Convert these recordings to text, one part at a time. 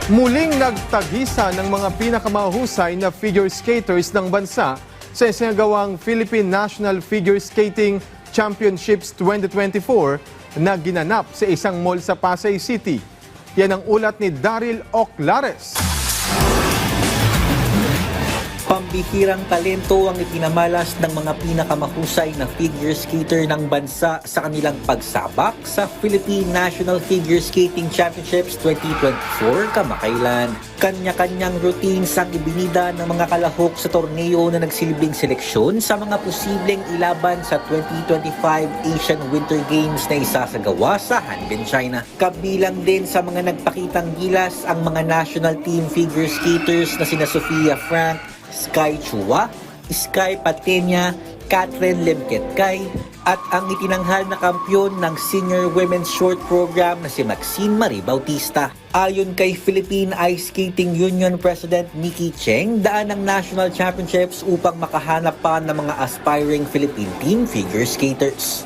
Muling nagtagisa ng mga pinakamahusay na figure skaters ng bansa sa isinagawang Philippine National Figure Skating Championships 2024 na ginanap sa isang mall sa Pasay City. Yan ang ulat ni Daryl Oclares. Pambihirang talento ang itinamalas ng mga pinakamahusay na figure skater ng bansa sa kanilang pagsabak sa Philippine National Figure Skating Championships 2024 kamakailan. Kanya-kanyang routines ang ibinida ng mga kalahok sa torneo na nagsilbing seleksyon sa mga posibleng ilaban sa 2025 Asian Winter Games na isasagawa sa Harbin, China. Kabilang din sa mga nagpakitang gilas ang mga national team figure skaters na sina Sofia Frank, Sky Chua, Sky Patenya, Catherine Lemketkay at ang itinanghal na kampyon ng Senior Women's Short Program na si Maxine Marie Bautista. Ayon kay Philippine Ice Skating Union President Nikki Cheng, daan ang national championships upang makahanap pa ng mga aspiring Philippine team figure skaters.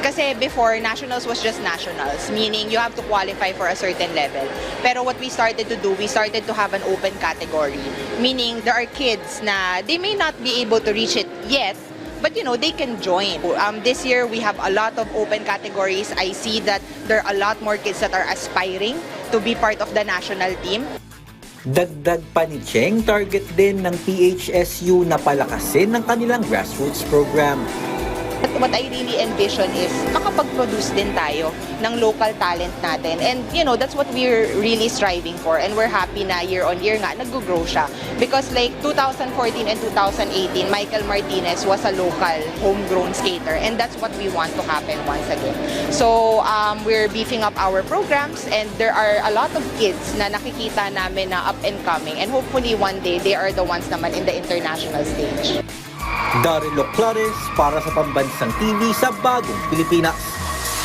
Kasi before, nationals was just nationals, meaning you have to qualify for a certain level. Pero what we started to do, we started to have an open category, meaning there are kids na they may not be able to reach it yet, but you know, they can join. This year, we have a lot of open categories. I see that there are a lot more kids that are aspiring to be part of the national team. Dagdag pa ni Cheng, target din ng PHSU na palakasin ng kanilang grassroots program. What I really envision is makapag-produce din tayo ng local talent natin. And you know, that's what we're really striving for. And we're happy na year on year nga nag-grow siya. Because like 2014 and 2018, Michael Martinez was a local homegrown skater. And that's what we want to happen once again. So we're beefing up our programs, and there are a lot of kids na nakikita namin na up and coming. And hopefully one day, they are the ones naman in the international stage. Daryl Oclares para sa Pambansang TV sa Bagong Pilipinas.